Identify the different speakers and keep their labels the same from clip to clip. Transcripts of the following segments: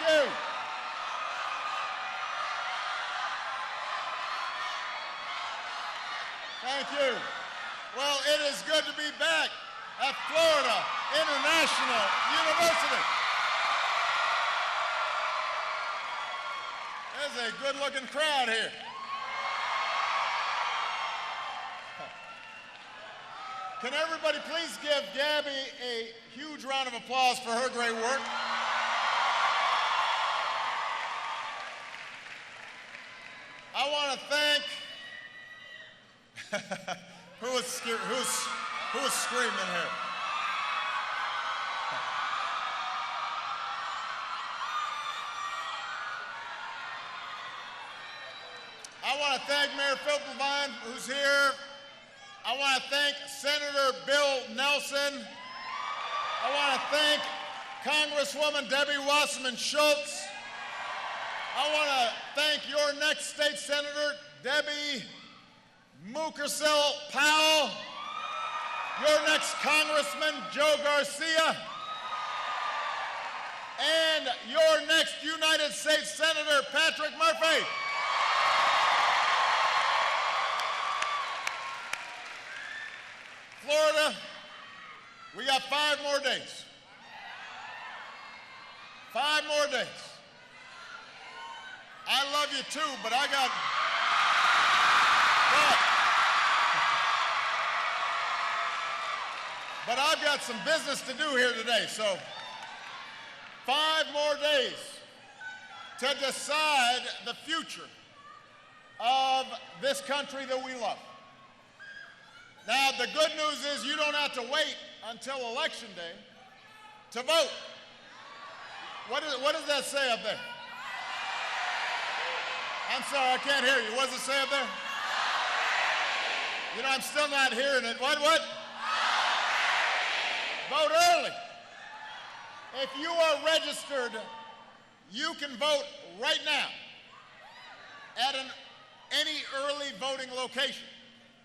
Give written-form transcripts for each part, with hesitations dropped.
Speaker 1: you. Thank you. Well, it is good to be back at Florida International University. There's a good-looking crowd here. Can everybody please give Gabby a huge round of applause for her great work? I want to thank who's screaming here? I want to thank Mayor Philip Levine, who's here. I want to thank Senator Bill Nelson. I want to thank Congresswoman Debbie Wasserman Schultz. I want to thank your next state senator, Debbie Mukersel Powell. Your next Congressman, Joe Garcia. And your next United States Senator, Patrick Murphy. Florida, we got 5 more days. 5 more days. I love you too, but I've got some business to do here today, so 5 more days to decide the future of this country that we love. Now, the good news is you don't have to wait until Election Day to vote. What does that say up there? I'm sorry, I can't hear you. What does it say up there? You know, I'm still not hearing it. What? Vote early. If you are registered, you can vote right now at any early voting location.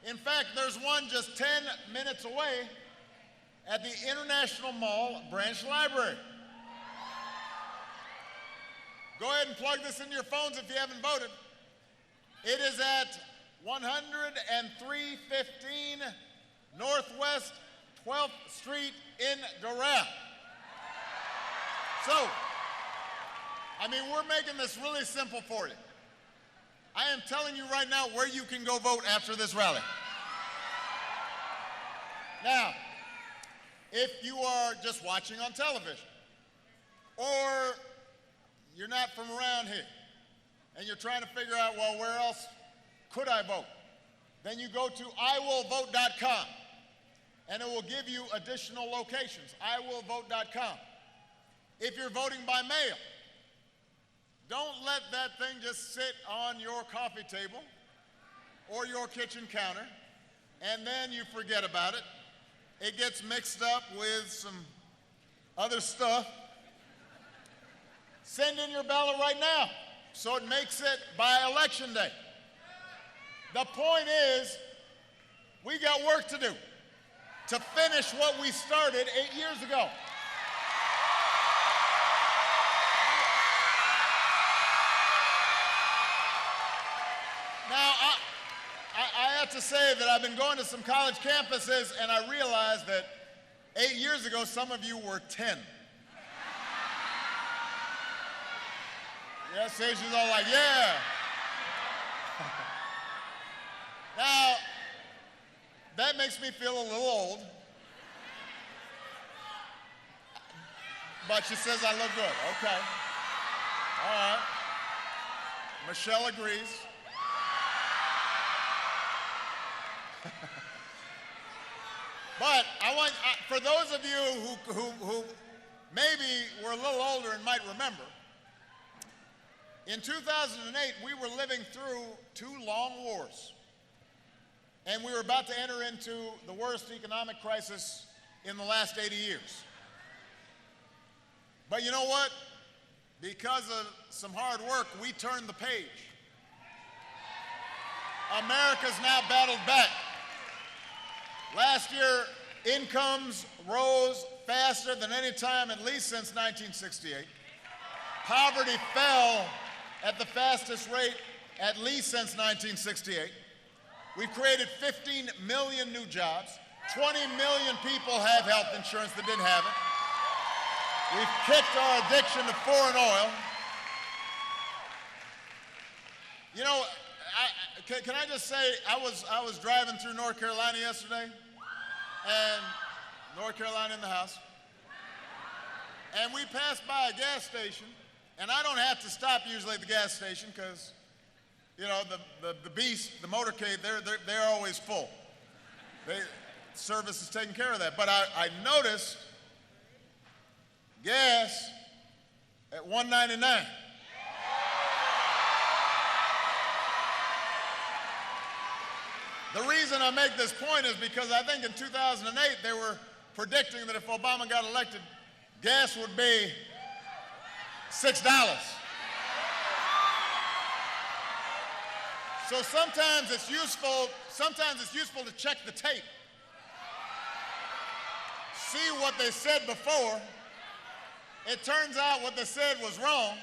Speaker 1: In fact, there's one just 10 minutes away at the International Mall Branch Library. Go ahead and plug this into your phones if you haven't voted. It is at 10315 Northwest 12th Street in Doral. So, I mean, we're making this really simple for you. I am telling you right now where you can go vote after this rally. Now, if you are just watching on television, or you're not from around here, and you're trying to figure out, well, where else could I vote? Then you go to iwillvote.com, and it will give you additional locations, iwillvote.com. If you're voting by mail, don't let that thing just sit on your coffee table or your kitchen counter, and then you forget about it. It gets mixed up with some other stuff. Send in your ballot right now so it makes it by Election Day. The point is, we got work to do to finish what we started 8 years ago. Now, I have to say that I've been going to some college campuses, and I realized that 8 years ago, some of you were 10. Yeah, see, she's all like, yeah. Now, that makes me feel a little old. But she says I look good. Okay. All right. Michelle agrees. But for those of you who maybe were a little older and might remember, in 2008, we were living through 2 long wars. And we were about to enter into the worst economic crisis in the last 80 years. But you know what? Because of some hard work, we turned the page. America's now battled back. Last year, incomes rose faster than any time, at least since 1968. Poverty fell at the fastest rate at least since 1968. We've created 15 million new jobs. 20 million people have health insurance that didn't have it. We've kicked our addiction to foreign oil. You know, can I just say, I was driving through North Carolina yesterday, and North Carolina in the house, and we passed by a gas station, and I don't have to stop usually at the gas station because, you know, the beast, the motorcade, they're always full. Service is taking care of that. But I noticed gas at $1.99. The reason I make this point is because I think in 2008 they were predicting that if Obama got elected, gas would be $6. So sometimes it's useful to check the tape. See what they said before. It turns out what they said was wrong.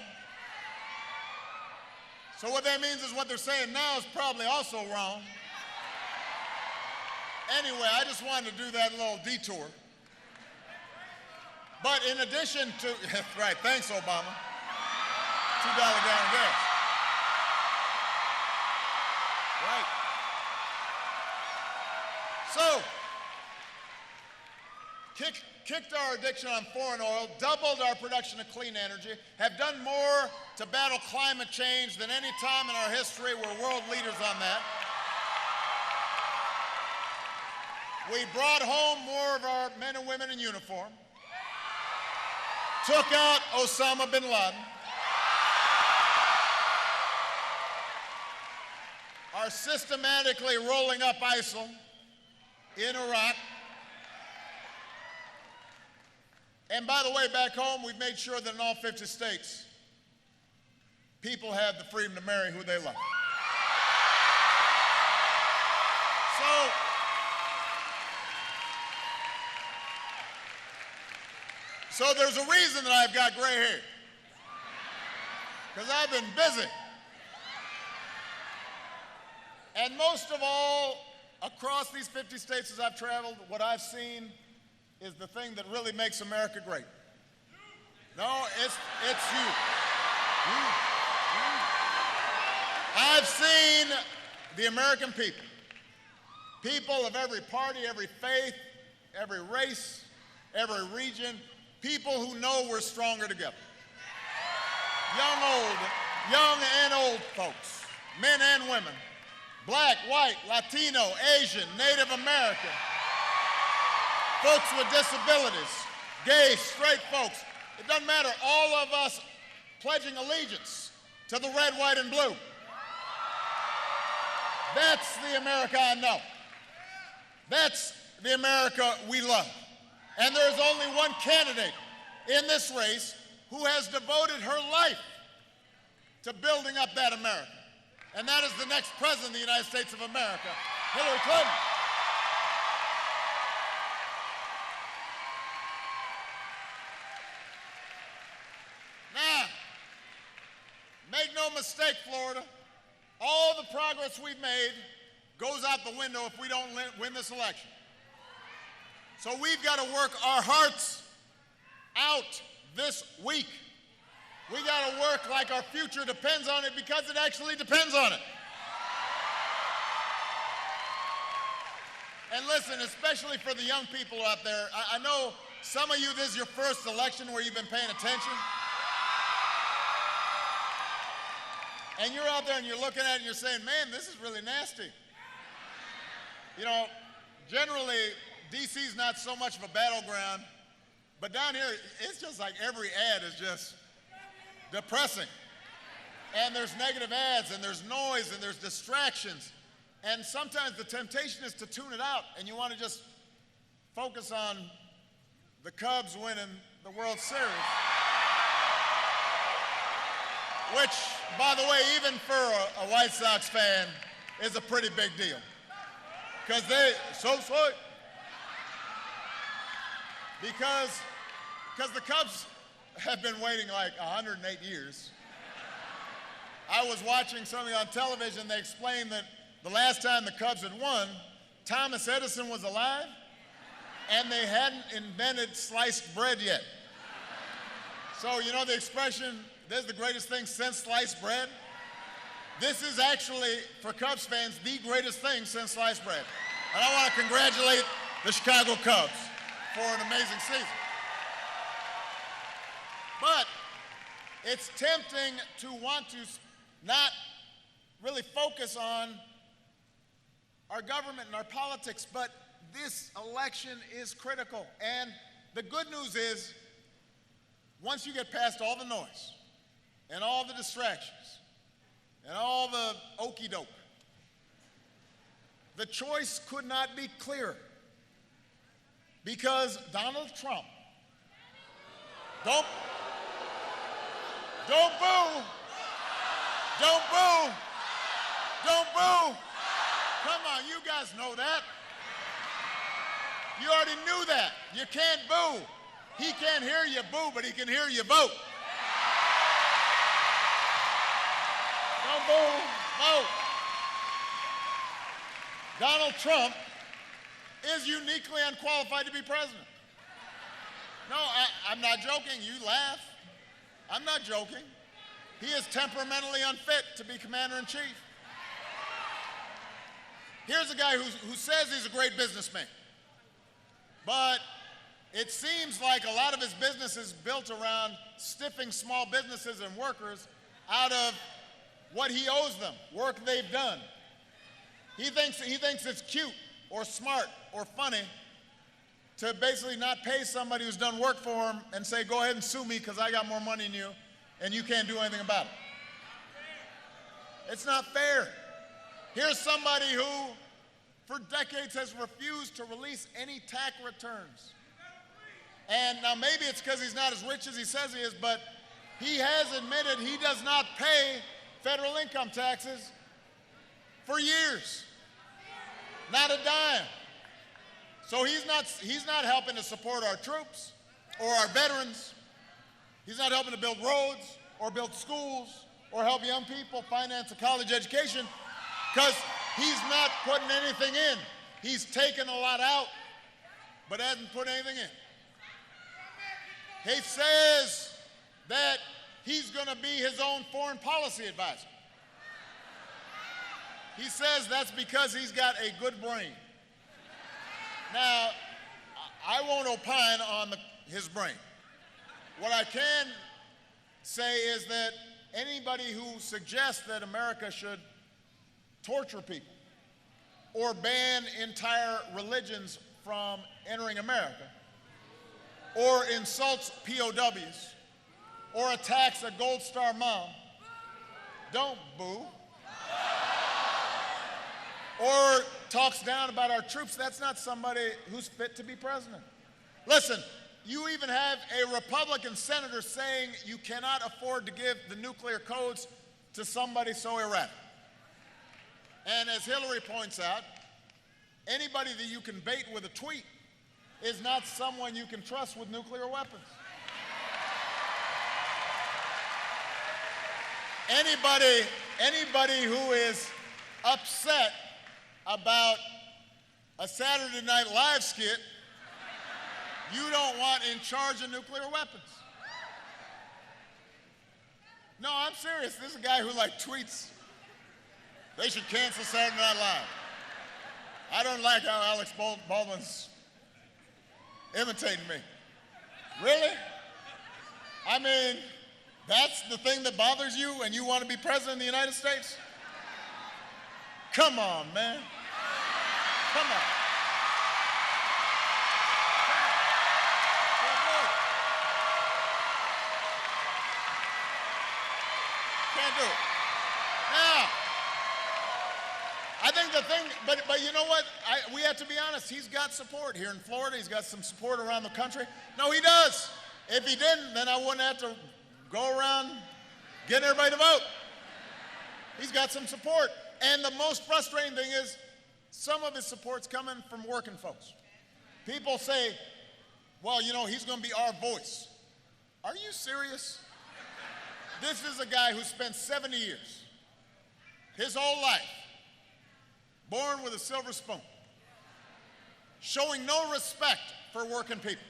Speaker 1: So what that means is what they're saying now is probably also wrong. Anyway, I just wanted to do that little detour. But in addition to, right, thanks, Obama. $2 gallon gas. Right. So, kicked our addiction on foreign oil, doubled our production of clean energy, have done more to battle climate change than any time in our history. We're world leaders on that. We brought home more of our men and women in uniform, took out Osama bin Laden, are systematically rolling up ISIL in Iraq. And by the way, back home, we've made sure that in all 50 states, people have the freedom to marry who they love. So there's a reason that I've got gray hair, because I've been busy. And most of all, across these 50 states as I've traveled, what I've seen is the thing that really makes America great. No, it's you. I've seen the American people. People of every party, every faith, every race, every region. People who know we're stronger together. Young and old folks, men and women, black, white, Latino, Asian, Native American, folks with disabilities, gay, straight folks. It doesn't matter, all of us pledging allegiance to the red, white, and blue. That's the America I know. That's the America we love. And there's only one candidate in this race who has devoted her life to building up that America. And that is the next president of the United States of America, Hillary Clinton. Now, make no mistake, Florida, all the progress we've made goes out the window if we don't win this election. So we've got to work our hearts out this week. We got to work like our future depends on it, because it actually depends on it. And listen, especially for the young people out there, I know some of you, this is your first election where you've been paying attention. And you're out there and you're looking at it and you're saying, man, this is really nasty. You know, generally, DC's not so much of a battleground, but down here, it's just like every ad is just depressing. And there's negative ads, and there's noise, and there's distractions. And sometimes the temptation is to tune it out, and you want to just focus on the Cubs winning the World Series. Which, by the way, even for a White Sox fan, is a pretty big deal. Because because the Cubs have been waiting like 108 years. I was watching something on television. They explained that the last time the Cubs had won, Thomas Edison was alive, and they hadn't invented sliced bread yet. So you know the expression, this is the greatest thing since sliced bread? This is actually, for Cubs fans, the greatest thing since sliced bread. And I want to congratulate the Chicago Cubs for an amazing season. But it's tempting to want to not really focus on our government and our politics, but this election is critical. And the good news is, once you get past all the noise and all the distractions and all the okey doke, the choice could not be clearer. Because Donald Trump, don't boo, don't boo, don't boo. Come on, you guys know that. You already knew that. You can't boo. He can't hear you boo, but he can hear you vote. Don't boo, vote. Donald Trump is uniquely unqualified to be president. No, I'm not joking. You laugh. I'm not joking. He is temperamentally unfit to be commander-in-chief. Here's a guy who says he's a great businessman. But it seems like a lot of his business is built around stiffing small businesses and workers out of what he owes them, work they've done. He thinks it's cute or smart or funny to basically not pay somebody who's done work for him and say, go ahead and sue me because I got more money than you and you can't do anything about it. It's not fair. Here's somebody who, for decades, has refused to release any tax returns. And now maybe it's because he's not as rich as he says he is, but he has admitted he does not pay federal income taxes for years. Not a dime. So he's not helping to support our troops or our veterans. He's not helping to build roads or build schools or help young people finance a college education because he's not putting anything in. He's taken a lot out, but hasn't put anything in. He says that he's going to be his own foreign policy advisor. He says that's because he's got a good brain. Now, I won't opine on his brain. What I can say is that anybody who suggests that America should torture people or ban entire religions from entering America or insults POWs or attacks a Gold Star mom, don't boo. Or talks down about our troops, that's not somebody who's fit to be president. Listen, you even have a Republican senator saying you cannot afford to give the nuclear codes to somebody so erratic. And as Hillary points out, anybody that you can bait with a tweet is not someone you can trust with nuclear weapons. Anybody who is upset about a Saturday Night Live skit, you don't want in charge of nuclear weapons. No, I'm serious. This is a guy who tweets, they should cancel Saturday Night Live. I don't like how Alex Baldwin's imitating me. Really? I mean, that's the thing that bothers you and you want to be president of the United States? Come on, man. Come on. Can't do it. Now, I think the thing, but you know what? We have to be honest. He's got support here in Florida. He's got some support around the country. No, he does. If he didn't, then I wouldn't have to go around getting everybody to vote. He's got some support. And the most frustrating thing is some of his support's coming from working folks. People say, well, you know, he's going to be our voice. Are you serious? This is a guy who spent 70 years, his whole life, born with a silver spoon, showing no respect for working people.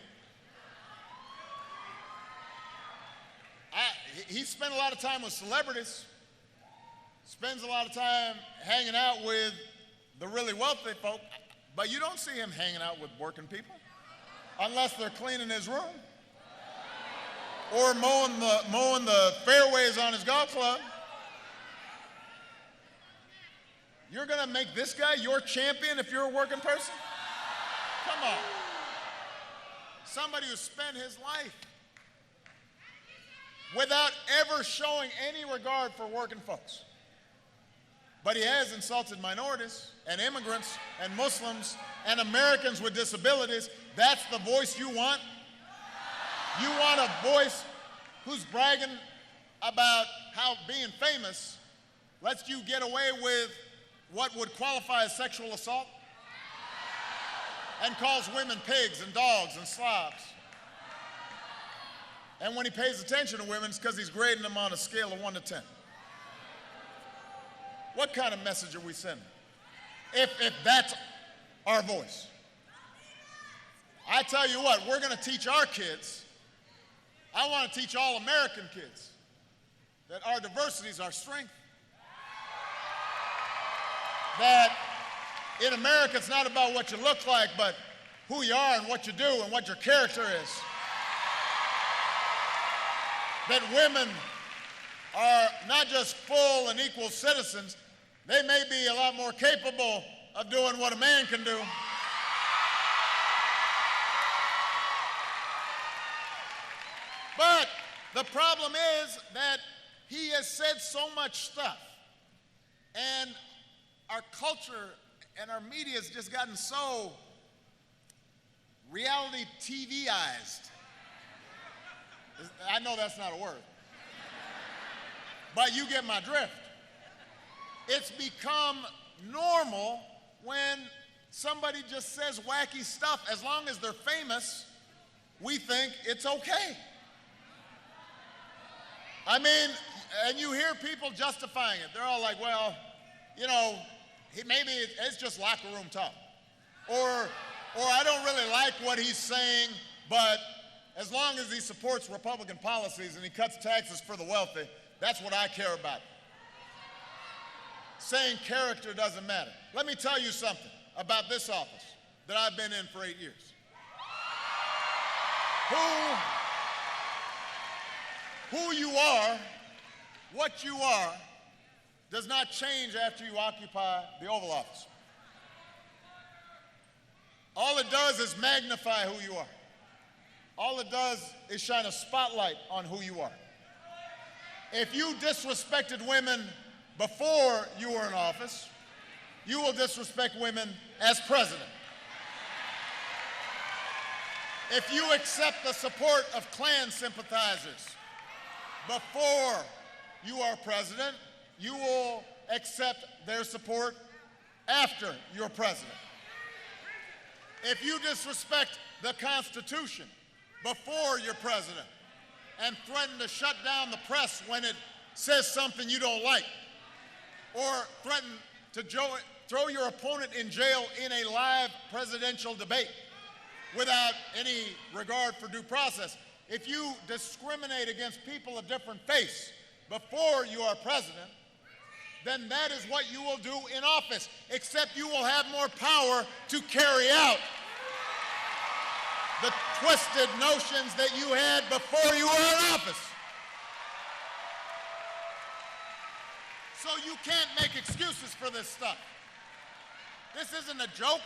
Speaker 1: He spent a lot of time with celebrities, spends a lot of time hanging out with the really wealthy folk, but you don't see him hanging out with working people unless they're cleaning his room or mowing the fairways on his golf club. You're going to make this guy your champion if you're a working person? Come on. Somebody who spent his life without ever showing any regard for working folks. But he has insulted minorities and immigrants and Muslims and Americans with disabilities. That's the voice you want? You want a voice who's bragging about how being famous lets you get away with what would qualify as sexual assault and calls women pigs and dogs and slobs. And when he pays attention to women, it's because he's grading them on a scale of 1 to 10. What kind of message are we sending if that's our voice? I tell you what, we're going to teach our kids, I want to teach all American kids, that our diversity is our strength. That in America, it's not about what you look like, but who you are and what you do and what your character is. That women are not just full and equal citizens, they may be a lot more capable of doing what a man can do. But the problem is that he has said so much stuff, and our culture and our media has just gotten so reality TV-ized. I know that's not a word, but you get my drift. It's become normal when somebody just says wacky stuff. As long as they're famous, we think it's okay. I mean, and you hear people justifying it. They're all like, well, you know, maybe it's just locker room talk. Or I don't really like what he's saying, but as long as he supports Republican policies and he cuts taxes for the wealthy, that's what I care about. Saying character doesn't matter. Let me tell you something about this office that I've been in for 8 years. Who you are, what you are, does not change after you occupy the Oval Office. All it does is magnify who you are. All it does is shine a spotlight on who you are. If you disrespected women before you were in office, you will disrespect women as president. If you accept the support of Klan sympathizers before you are president, you will accept their support after you're president. If you disrespect the Constitution before you're president and threaten to shut down the press when it says something you don't like, or threaten to throw your opponent in jail in a live presidential debate without any regard for due process, if you discriminate against people of different faiths before you are president, then that is what you will do in office, except you will have more power to carry out the twisted notions that you had before you were in office. So you can't make excuses for this stuff. This isn't a joke.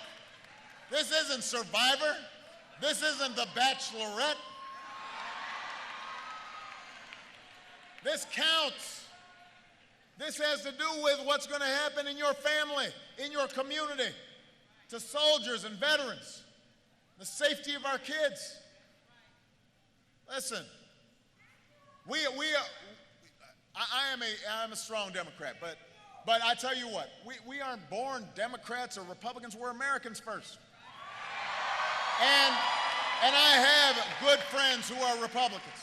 Speaker 1: This isn't Survivor. This isn't the Bachelorette. This counts. This has to do with what's going to happen in your family, in your community, to soldiers and veterans, the safety of our kids. Listen, I am a strong Democrat, but I tell you what, we aren't born Democrats or Republicans, we're Americans first. And I have good friends who are Republicans.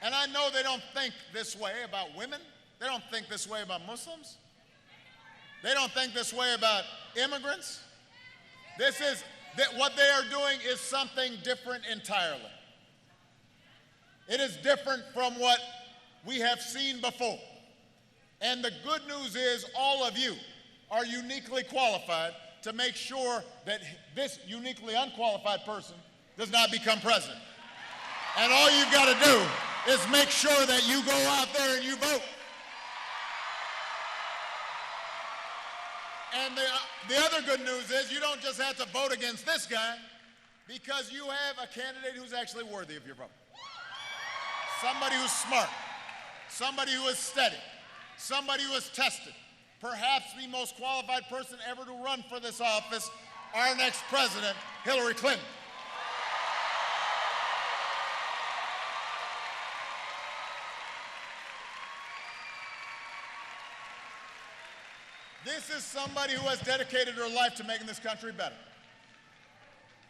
Speaker 1: And I know they don't think this way about women. They don't think this way about Muslims. They don't think this way about immigrants. What they are doing is something different entirely. It is different from what we have seen before. And the good news is all of you are uniquely qualified to make sure that this uniquely unqualified person does not become president. And all you've got to do is make sure that you go out there and you vote. And the other good news is you don't just have to vote against this guy, because you have a candidate who's actually worthy of your vote. Somebody who's smart, somebody who is steady, somebody who is tested, perhaps the most qualified person ever to run for this office, our next president, Hillary Clinton. This is somebody who has dedicated her life to making this country better.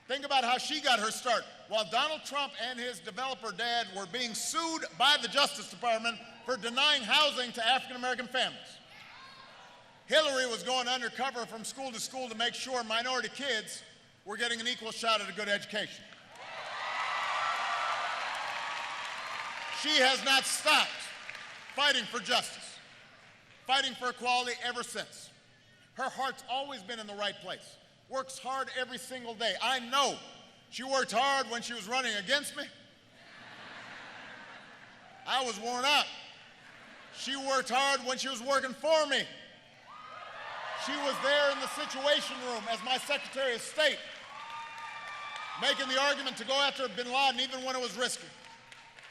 Speaker 1: Think about how she got her start. While Donald Trump and his developer dad were being sued by the Justice Department for denying housing to African-American families, Hillary was going undercover from school to school to make sure minority kids were getting an equal shot at a good education. She has not stopped fighting for justice, fighting for equality ever since. Her heart's always been in the right place. Works hard every single day. I know she worked hard when she was running against me. I was worn out. She worked hard when she was working for me. She was there in the Situation Room as my Secretary of State, making the argument to go after bin Laden even when it was risky.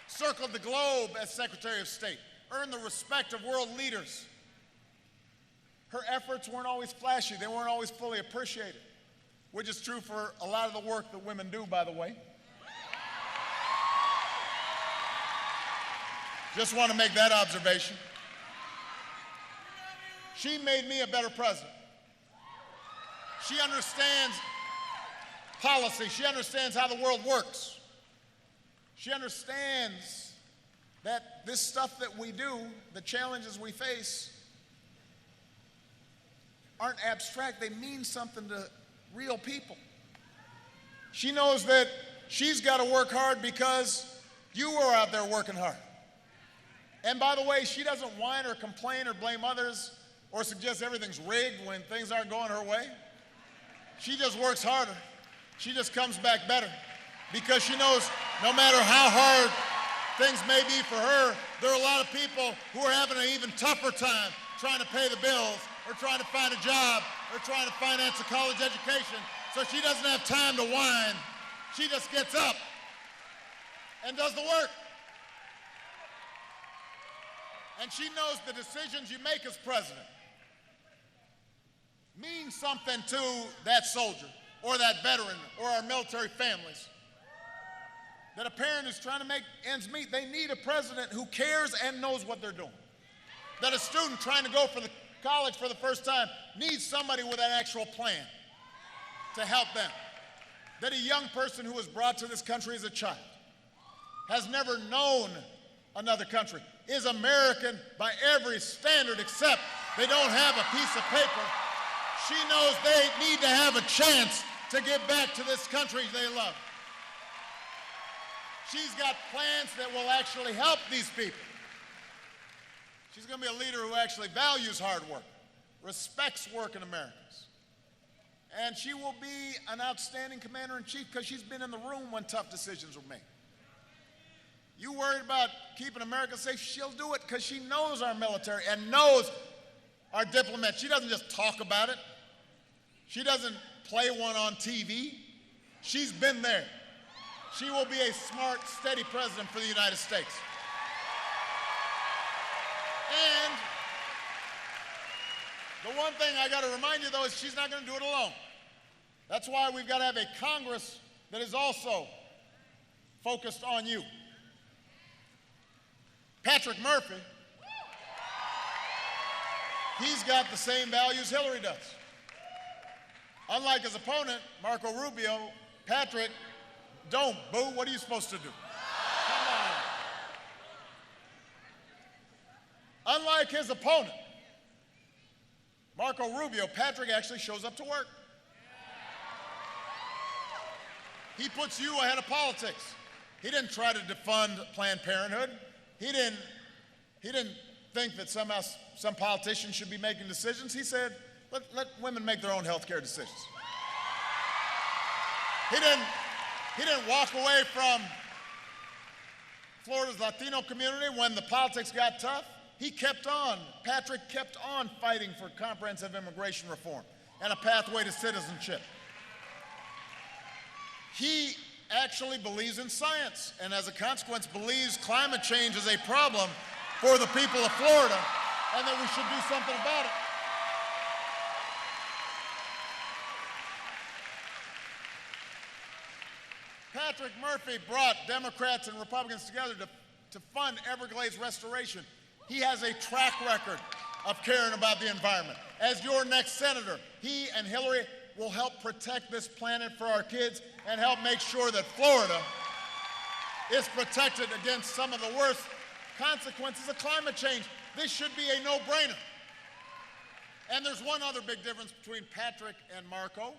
Speaker 1: Circled the globe as Secretary of State, earned the respect of world leaders. Her efforts weren't always flashy. They weren't always fully appreciated, which is true for a lot of the work that women do, by the way. Just want to make that observation. She made me a better president. She understands policy. She understands how the world works. She understands that this stuff that we do, the challenges we face, aren't abstract. They mean something to real people. She knows that she's got to work hard because you are out there working hard. And by the way, she doesn't whine or complain or blame others or suggest everything's rigged when things aren't going her way. She just works harder. She just comes back better because she knows no matter how hard things may be for her, there are a lot of people who are having an even tougher time trying to pay the bills or trying to find a job or trying to finance a college education. So she doesn't have time to whine. She just gets up and does the work. And she knows the decisions you make as president mean something to that soldier or that veteran or our military families. That a parent who's trying to make ends meet, they need a president who cares and knows what they're doing. That a student trying to go for the college for the first time needs somebody with an actual plan to help them. That a young person who was brought to this country as a child, has never known another country, is American by every standard except they don't have a piece of paper. She knows they need to have a chance to give back to this country they love. She's got plans that will actually help these people. She's going to be a leader who actually values hard work, respects working Americans. And she will be an outstanding commander-in-chief because she's been in the room when tough decisions were made. You worried about keeping America safe? She'll do it because she knows our military and knows our diplomats. She doesn't just talk about it. She doesn't play one on TV. She's been there. She will be a smart, steady president for the United States. And the one thing I got to remind you, though, is she's not going to do it alone. That's why we've got to have a Congress that is also focused on you. Patrick Murphy, he's got the same values Hillary does. Unlike his opponent, Marco Rubio, Patrick, don't, boo, what are you supposed to do? Come on. Unlike his opponent, Marco Rubio, Patrick actually shows up to work. He puts you ahead of politics. He didn't try to defund Planned Parenthood. He didn't think that somehow some politician should be making decisions. He said, let women make their own health care decisions. He didn't walk away from Florida's Latino community when the politics got tough. He kept on, Patrick kept on fighting for comprehensive immigration reform and a pathway to citizenship. He actually believes in science, and as a consequence believes climate change is a problem for the people of Florida and that we should do something about it. Patrick Murphy brought Democrats and Republicans together to fund Everglades restoration. He has a track record of caring about the environment. As your next senator, he and Hillary will help protect this planet for our kids and help make sure that Florida is protected against some of the worst consequences of climate change. This should be a no-brainer. And there's one other big difference between Patrick and Marco.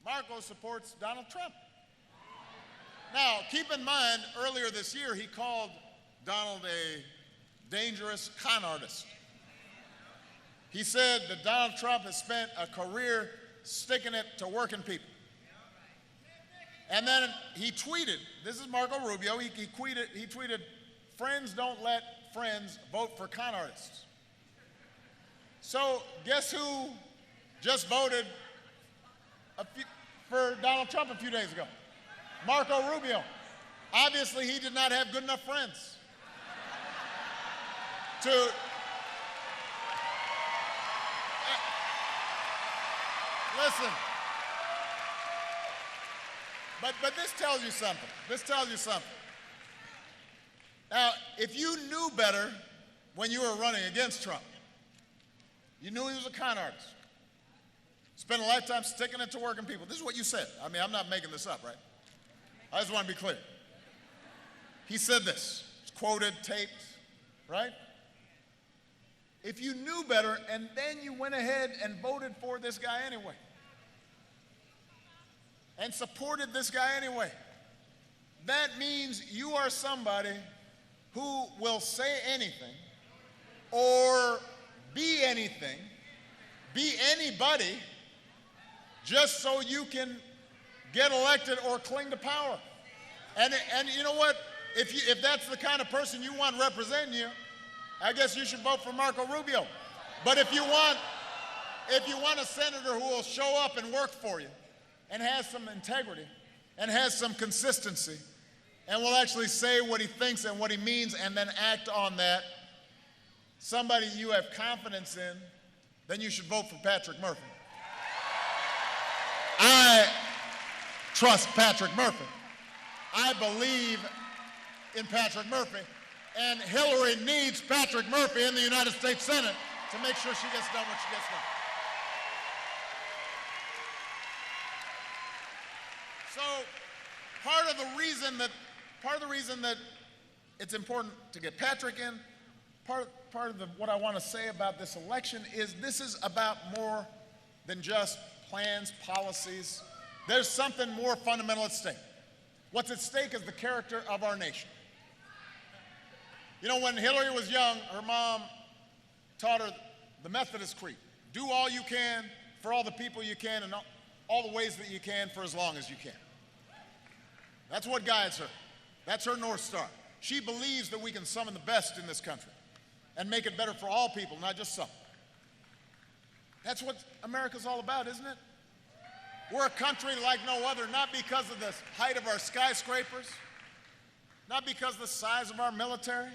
Speaker 1: Marco supports Donald Trump. Now, keep in mind, earlier this year, he called Donald a dangerous con artist. He said that Donald Trump has spent a career sticking it to working people. And then he tweeted, this is Marco Rubio, he tweeted, friends don't let friends vote for con artists. So guess who just voted for Donald Trump a few days ago? Marco Rubio. Obviously, he did not have good enough friends to listen. But this tells you something. This tells you something. Now, if you knew better when you were running against Trump, you knew he was a con artist, spent a lifetime sticking it to working people. This is what you said. I mean, I'm not making this up, right? I just want to be clear. He said this. It's quoted, taped, right? If you knew better and then you went ahead and voted for this guy anyway, and supported this guy anyway, that means you are somebody who will say anything or be anything, be anybody, just so you can get elected or cling to power. And you know what? If that's the kind of person you want representing you, I guess you should vote for Marco Rubio. But if you want a senator who will show up and work for you and has some integrity and has some consistency and will actually say what he thinks and what he means and then act on that, somebody you have confidence in, then you should vote for Patrick Murphy. I trust Patrick Murphy. I believe in Patrick Murphy. And Hillary needs Patrick Murphy in the United States Senate to make sure she gets done what she gets done. So part of the reason that it's important to get Patrick in, part of what I want to say about this election is this is about more than just plans, policies. There's something more fundamental at stake. What's at stake is the character of our nation. You know, when Hillary was young, her mom taught her the Methodist Creed. Do all you can for all the people you can and all the ways that you can for as long as you can. That's what guides her. That's her North Star. She believes that we can summon the best in this country and make it better for all people, not just some. That's what America's all about, isn't it? We're a country like no other, not because of the height of our skyscrapers, not because of the size of our military.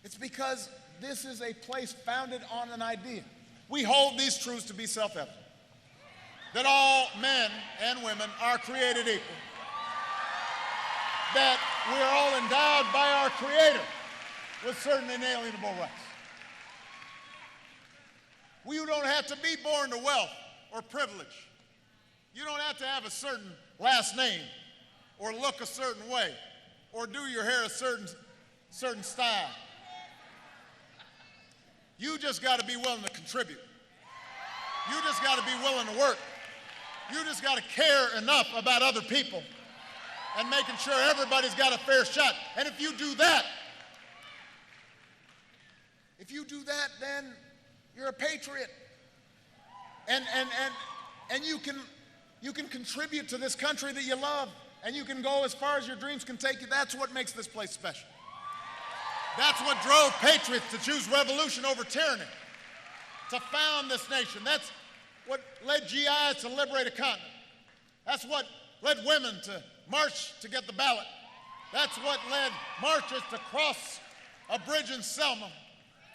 Speaker 1: It's because this is a place founded on an idea. We hold these truths to be self-evident, that all men and women are created equal, that we are all endowed by our Creator with certain inalienable rights. We don't have to be born to wealth or privilege. You don't have to have a certain last name or look a certain way or do your hair a certain style You just got to be willing to contribute. You just got to be willing to work. You just got to care enough about other people and making sure everybody's got a fair shot. And if you do that, then you're a patriot. And you can contribute to this country that you love, and you can go as far as your dreams can take you. That's what makes this place special. That's what drove patriots to choose revolution over tyranny, to found this nation. That's what led GIs to liberate a continent. That's what led women to march to get the ballot. That's what led marchers to cross a bridge in Selma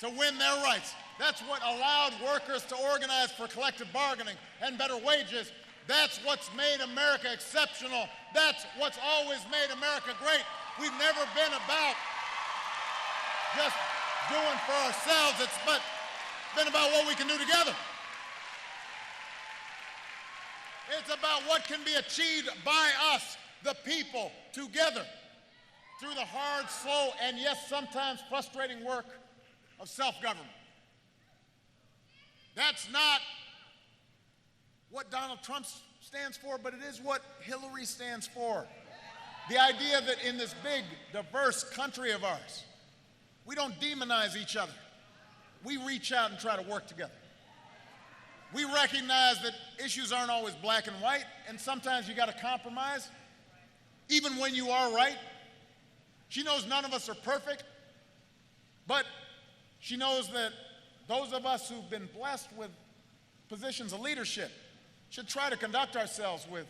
Speaker 1: to win their rights. That's what allowed workers to organize for collective bargaining and better wages. That's what's made America exceptional. That's what's always made America great. We've never been about just doing for ourselves. It's been about what we can do together. It's about what can be achieved by us, the people, together, through the hard, slow, and yes, sometimes frustrating work of self-government. That's not what Donald Trump stands for, but it is what Hillary stands for. The idea that in this big, diverse country of ours, we don't demonize each other. We reach out and try to work together. We recognize that issues aren't always black and white, and sometimes you got to compromise, even when you are right. She knows none of us are perfect, but she knows that those of us who've been blessed with positions of leadership should try to conduct ourselves with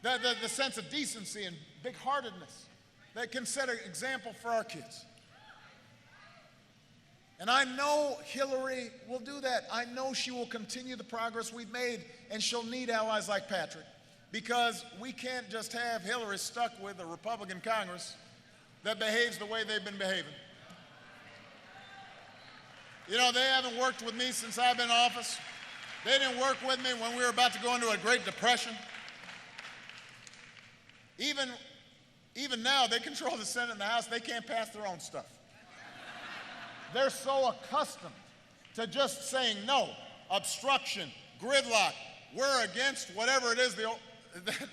Speaker 1: the sense of decency and big-heartedness that can set an example for our kids. And I know Hillary will do that. I know she will continue the progress we've made, and she'll need allies like Patrick, because we can't just have Hillary stuck with a Republican Congress that behaves the way they've been behaving. You know, they haven't worked with me since I've been in office. They didn't work with me when we were about to go into a Great Depression. Even now, they control the Senate and the House. They can't pass their own stuff. They're so accustomed to just saying no, obstruction, gridlock, we're against whatever it is that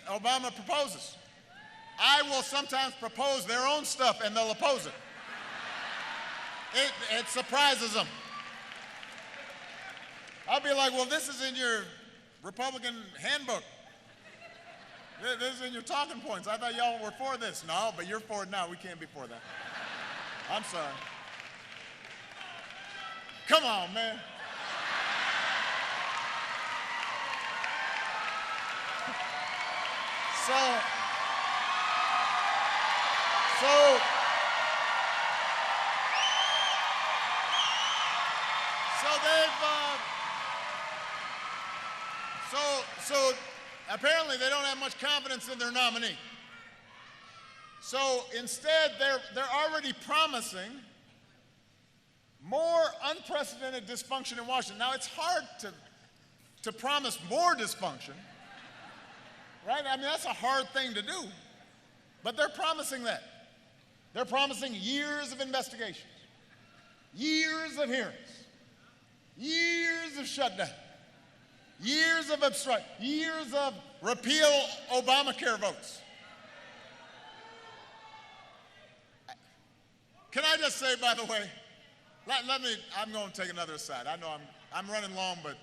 Speaker 1: Obama proposes. I will sometimes propose their own stuff and they'll oppose it. It surprises them. I'll be like, well, this is in your Republican handbook. This is in your talking points. I thought y'all were for this. No, but you're for it now. We can't be for that. I'm sorry. Come on, man. So apparently they don't have much confidence in their nominee. So instead, they're already promising more unprecedented dysfunction in Washington. Now, it's hard to promise more dysfunction, right? I mean, that's a hard thing to do. But they're promising that. They're promising years of investigations, years of hearings, years of shutdown, years of obstruction, years of repeal Obamacare votes. Can I just say, by the way, I'm going to take another aside. I know I'm running long, but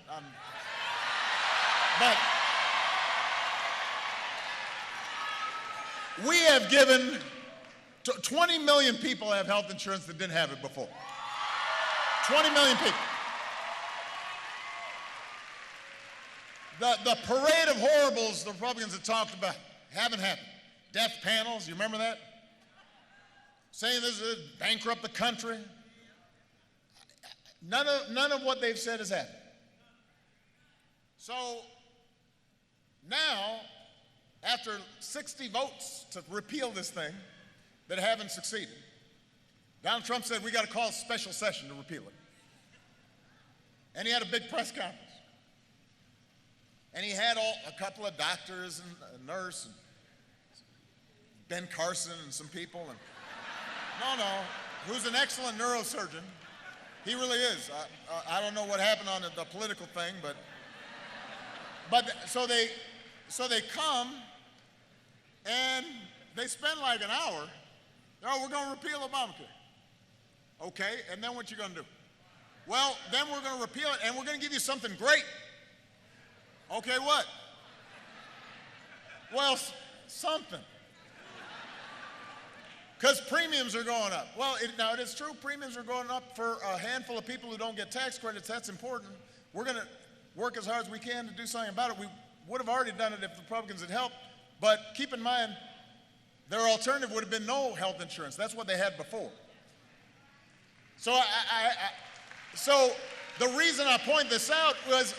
Speaker 1: we have given 20 million people have health insurance that didn't have it before. 20 million people. The parade of horribles the Republicans have talked about haven't happened. Death panels, you remember that? Saying this is bankrupt the country. None of what they've said has happened. So now, after 60 votes to repeal this thing that haven't succeeded, Donald Trump said we got to call a special session to repeal it. And he had a big press conference. And he had a couple of doctors and a nurse and Ben Carson and some people. And no, who's an excellent neurosurgeon. He really is. I don't know what happened on the political thing, but so they come and they spend like an hour. Oh, we're going to repeal Obamacare. Okay, and then what you going to do? Well, then we're going to repeal it, and we're going to give you something great. Okay, what? Well, something. Because premiums are going up. Well, now it is true, premiums are going up for a handful of people who don't get tax credits. That's important. We're going to work as hard as we can to do something about it. We would have already done it if the Republicans had helped. But keep in mind, their alternative would have been no health insurance. That's what they had before. So, so the reason I point this out was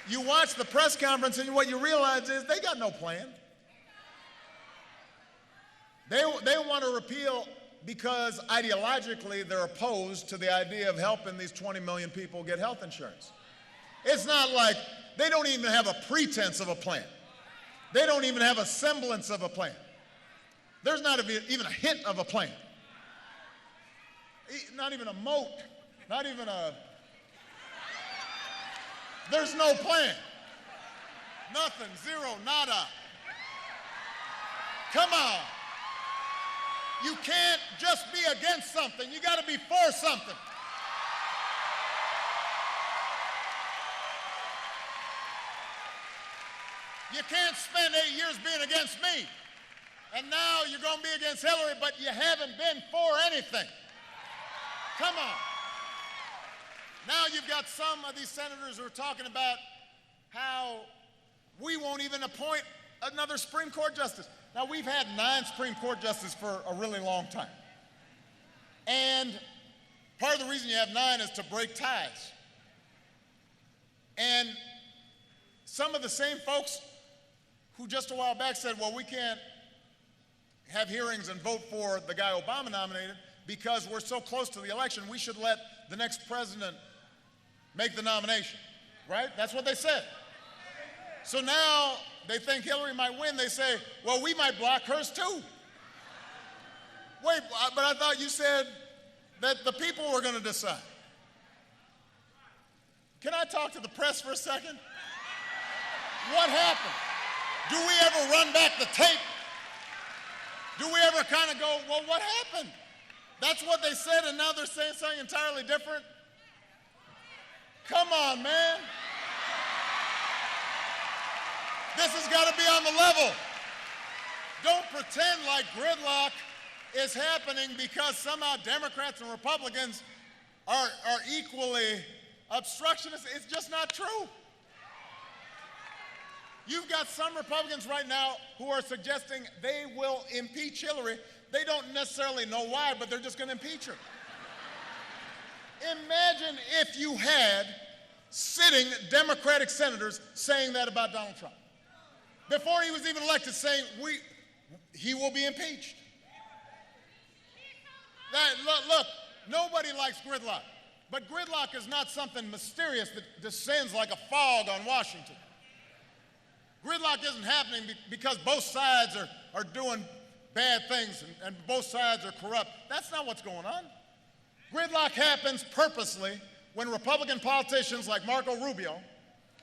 Speaker 1: you watch the press conference and what you realize is they got no plan. They want to repeal because ideologically they're opposed to the idea of helping these 20 million people get health insurance. It's not like they don't even have a pretense of a plan. They don't even have a semblance of a plan. There's not even a hint of a plan. Not even a moat, not even a, there's no plan. Nothing, zero, nada. Come on. You can't just be against something. You got to be for something. You can't spend 8 years being against me, and now you're going to be against Hillary, but you haven't been for anything. Come on. Now you've got some of these senators who are talking about how we won't even appoint another Supreme Court justice. Now, we've had 9 Supreme Court justices for a really long time. And part of the reason you have 9 is to break ties. And some of the same folks who just a while back said, well, we can't have hearings and vote for the guy Obama nominated because we're so close to the election, we should let the next president make the nomination, right? That's what they said. So now they think Hillary might win. They say, well, we might block hers too. Wait, but I thought you said that the people were going to decide. Can I talk to the press for a second? What happened? Do we ever run back the tape? Do we ever kind of go, well, what happened? That's what they said, and now they're saying something entirely different? Come on, man. This has got to be on the level. Don't pretend like gridlock is happening because somehow Democrats and Republicans are equally obstructionists. It's just not true. You've got some Republicans right now who are suggesting they will impeach Hillary. They don't necessarily know why, but they're just going to impeach her. Imagine if you had sitting Democratic senators saying that about Donald Trump. Before he was even elected, saying he will be impeached. Look, nobody likes gridlock, but gridlock is not something mysterious that descends like a fog on Washington. Gridlock isn't happening because both sides are doing bad things and both sides are corrupt. That's not what's going on. Gridlock happens purposely when Republican politicians like Marco Rubio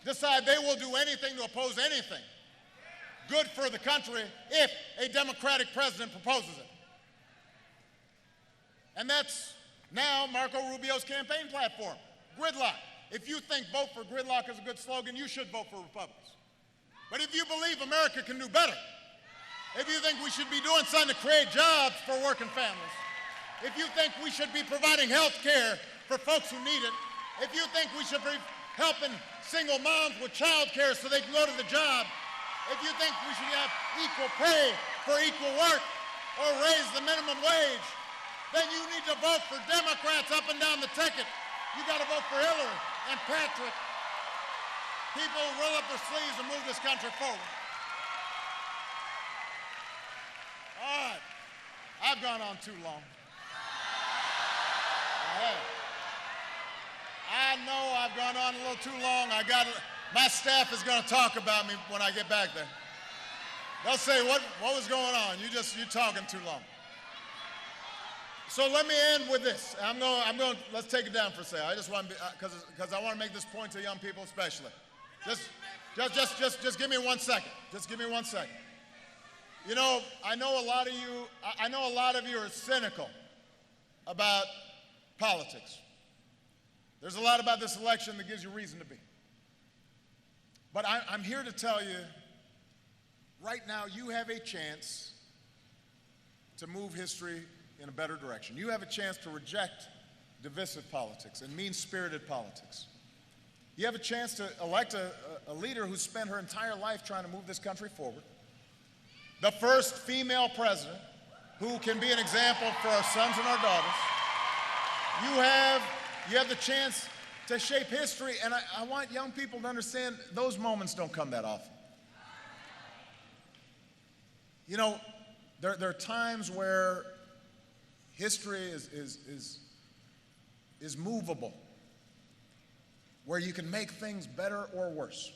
Speaker 1: decide they will do anything to oppose anything good for the country if a Democratic president proposes it. And that's now Marco Rubio's campaign platform, gridlock. If you think vote for gridlock is a good slogan, you should vote for Republicans. But if you believe America can do better, if you think we should be doing something to create jobs for working families, if you think we should be providing health care for folks who need it, if you think we should be helping single moms with child care so they can go to the job, if you think we should have equal pay for equal work or raise the minimum wage, then you need to vote for Democrats up and down the ticket. You got to vote for Hillary and Patrick. People roll up their sleeves and move this country forward. All right. I've gone on too long. I know I've gone on a little too long. My staff is going to talk about me when I get back there. They'll say, what was going on? You're talking too long. So let me end with this. Let's take it down for a second. I just want to, because I want to make this point to young people especially. Just give me 1 second. Just give me 1 second. You know, I know a lot of you are cynical about politics. There's a lot about this election that gives you reason to be. But I'm here to tell you, right now you have a chance to move history in a better direction. You have a chance to reject divisive politics and mean-spirited politics. You have a chance to elect a leader who spent her entire life trying to move this country forward. The first female president who can be an example for our sons and our daughters. You have the chance to shape history, and I want young people to understand those moments don't come that often. You know, there are times where history is movable, where you can make things better or worse.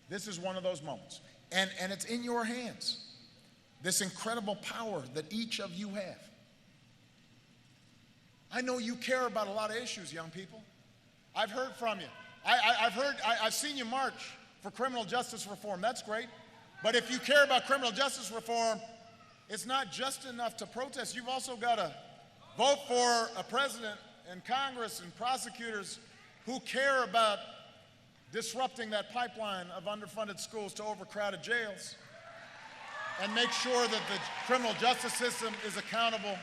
Speaker 1: This is one of those moments. And it's in your hands, this incredible power that each of you have. I know you care about a lot of issues, young people. I've heard from you. I've seen you march for criminal justice reform. That's great. But if you care about criminal justice reform, it's not just enough to protest. You've also got to vote for a president and Congress and prosecutors who care about disrupting that pipeline of underfunded schools to overcrowded jails and make sure that the criminal justice system is accountable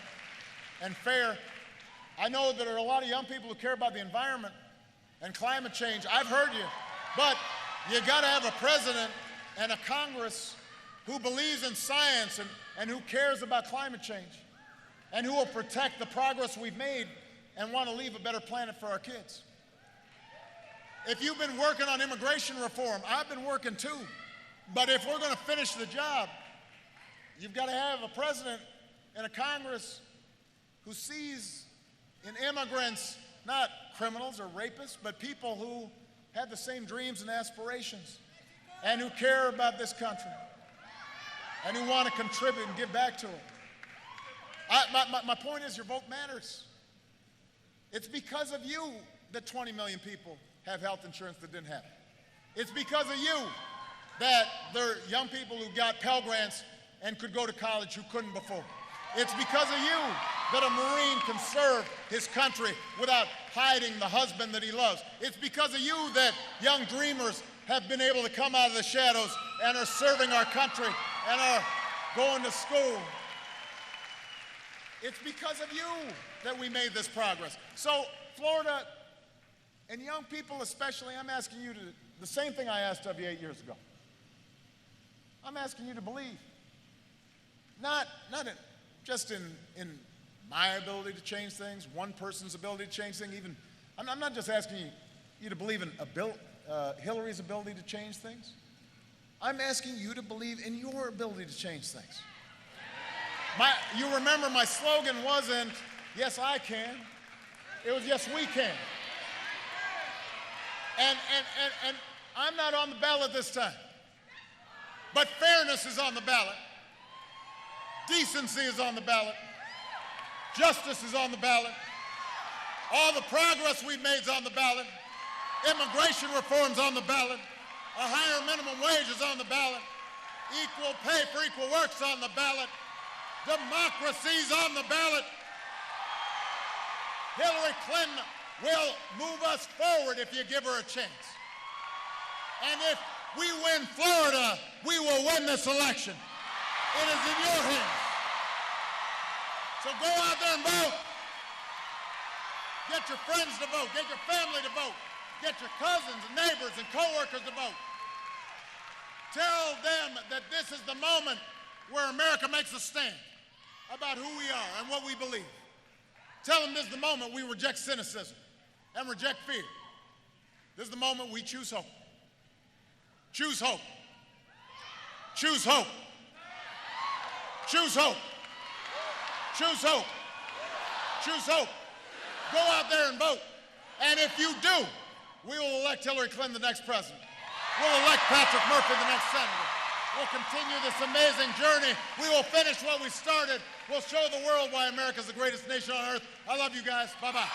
Speaker 1: and fair. I know that there are a lot of young people who care about the environment and climate change. I've heard you, but you got to have a president and a Congress who believes in science and who cares about climate change and who will protect the progress we've made and want to leave a better planet for our kids. If you've been working on immigration reform, I've been working too. But if we're going to finish the job, you've got to have a president and a Congress who sees in immigrants not criminals or rapists, but people who have the same dreams and aspirations and who care about this country and who want to contribute and give back to it. My point is your vote matters. It's because of you that 20 million people have health insurance that didn't have it. It's because of you that there are young people who got Pell Grants and could go to college who couldn't before. It's because of you that a Marine can serve his country without hiding the husband that he loves. It's because of you that young dreamers have been able to come out of the shadows and are serving our country and are going to school. It's because of you that we made this progress. So, Florida, and young people especially, I'm asking you to, the same thing I asked of you 8 years ago. I'm asking you to believe. Not just in my ability to change things, one person's ability to change things, even, I'm not just asking you to believe in Hillary's ability to change things. I'm asking you to believe in your ability to change things. You remember my slogan wasn't, yes, I can. It was, yes, we can. And I'm not on the ballot this time. But fairness is on the ballot. Decency is on the ballot. Justice is on the ballot. All the progress we've made is on the ballot. Immigration reform's on the ballot. A higher minimum wage is on the ballot. Equal pay for equal work's on the ballot. Democracy's on the ballot. Hillary Clinton will move us forward if you give her a chance. And if we win Florida, we will win this election. It is in your hands. So go out there and vote. Get your friends to vote. Get your family to vote. Get your cousins and neighbors and coworkers to vote. Tell them that this is the moment where America makes a stand about who we are and what we believe. Tell them this is the moment we reject cynicism and reject fear. This is the moment we choose hope. Choose hope. Choose hope. Choose hope. Choose hope. Choose hope. Go out there and vote. And if you do, we will elect Hillary Clinton the next president. We'll elect Patrick Murphy the next senator. We'll continue this amazing journey. We will finish what we started. We'll show the world why America's the greatest nation on earth. I love you guys. Bye-bye.